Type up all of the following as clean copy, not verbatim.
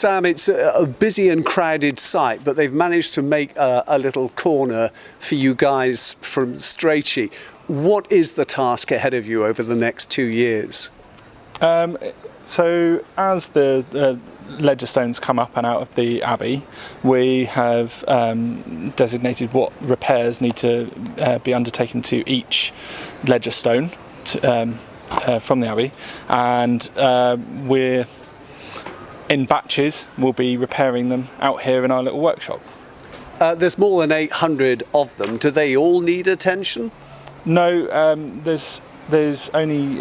Sam, it's a busy and crowded site, but they've managed to make a little corner for you guys from Strachey. What is the task ahead of you over the next 2 years? So as the ledger stones come up and out of the Abbey, we have designated what repairs need to be undertaken to each ledger stone from the Abbey, and we're in batches. We'll be repairing them out here in our little workshop. There's more than 800 of them. Do they all need attention? No, there's only.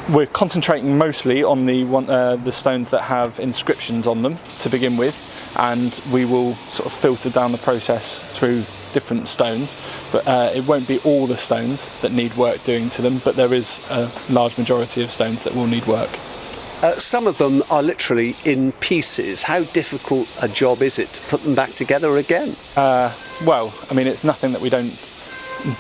We're concentrating mostly on the stones that have inscriptions on them to begin with, and we will sort of filter down the process through different stones. But it won't be all the stones that need work doing to them, but there is a large majority of stones that will need work. Some of them are literally in pieces. How difficult a job is it to put them back together again? Well, I mean, it's nothing that we don't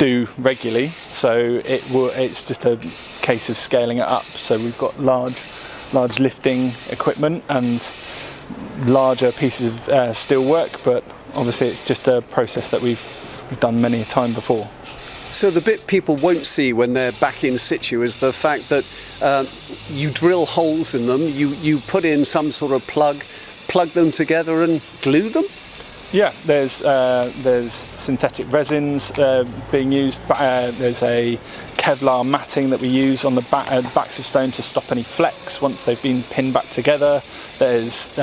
do regularly, so it's just a case of scaling it up. So we've got large lifting equipment and larger pieces of steelwork, but obviously it's just a process that we've done many a time before. So the bit people won't see when they're back in situ is the fact that you drill holes in them, you put in some sort of plug them together and glue them? Yeah, there's synthetic resins being used. There's a Kevlar matting that we use on the backs of stone to stop any flex once they've been pinned back together. There's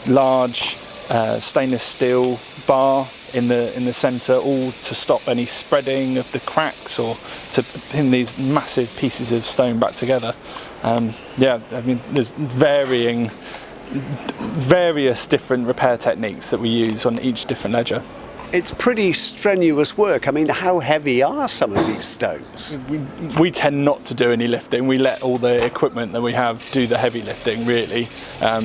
large stainless steel bar in the centre, all to stop any spreading of the cracks or to pin these massive pieces of stone back together. Yeah, I mean, there's various different repair techniques that we use on each different ledger. It's pretty strenuous work. I mean, how heavy are some of these stones? We tend not to do any lifting. We let all the equipment that we have do the heavy lifting, really. A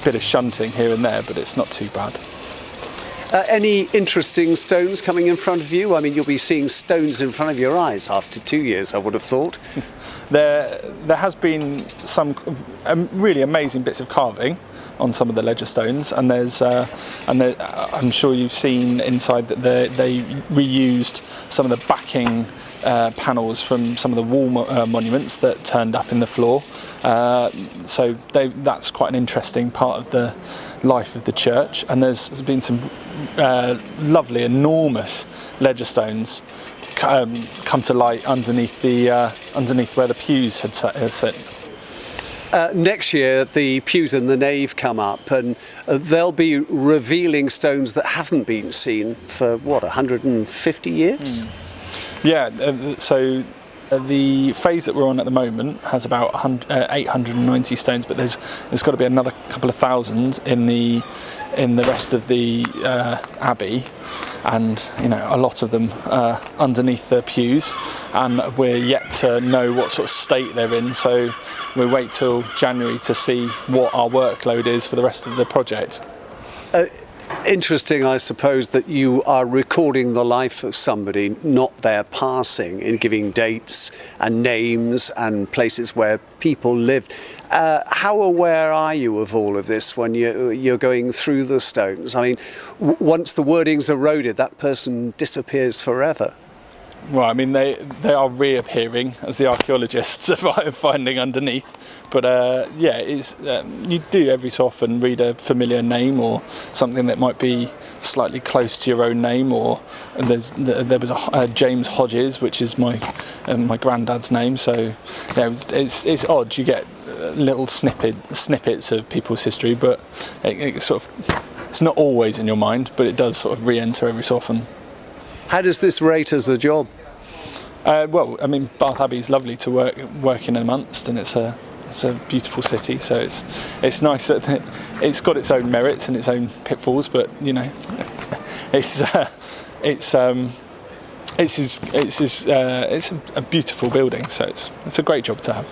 bit of shunting here and there, but it's not too bad. Any interesting stones coming in front of you? I mean, you'll be seeing stones in front of your eyes after 2 years, I would have thought. There has been some really amazing bits of carving on some of the ledger stones, and I'm sure you've seen inside that they reused some of the backing panels from some of the wall monuments that turned up in the floor. So that's quite an interesting part of the life of the church. And there's been some lovely, enormous ledger stones come to light underneath where the pews had sit. Next year, the pews in the nave come up, and they'll be revealing stones that haven't been seen for 150 years. Yeah, so the phase that we're on at the moment has about 890 stones, but there's got to be another couple of thousand in the rest of the abbey, and a lot of them underneath the pews, and we're yet to know what sort of state they're in. So we wait till January to see what our workload is for the rest of the project. Interesting, I suppose, that you are recording the life of somebody, not their passing, in giving dates and names and places where people lived. How aware are you of all of this when you're going through the stones? I mean, once the wording's eroded, that person disappears forever. Well, I mean, they are reappearing as the archaeologists are finding underneath. But yeah, you do every so often read a familiar name or something that might be slightly close to your own name. Or there was a James Hodges, which is my granddad's name. So yeah, it's odd. You get little snippets of people's history, but it's not always in your mind, but it does sort of re-enter every so often. How does this rate as a job? Well, I mean, Bath Abbey is lovely to work in amongst, and it's a beautiful city. So it's nice that it's got its own merits and its own pitfalls, but it's a beautiful building. So it's a great job to have.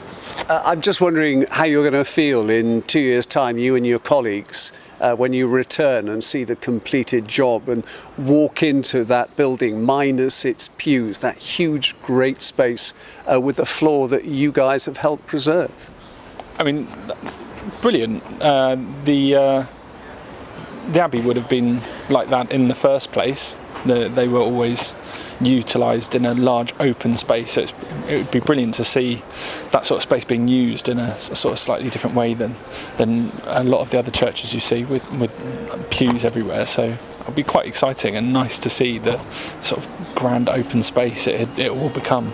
I'm just wondering how you're going to feel in 2 years' time, you and your colleagues, when you return and see the completed job and walk into that building minus its pews, that huge great space with the floor that you guys have helped preserve. I mean, brilliant. The Abbey would have been like that in the first place. They were always utilised in a large open space, so it would be brilliant to see that sort of space being used in a sort of slightly different way than a lot of the other churches you see with pews everywhere. So it'll be quite exciting and nice to see the sort of grand open space it will become.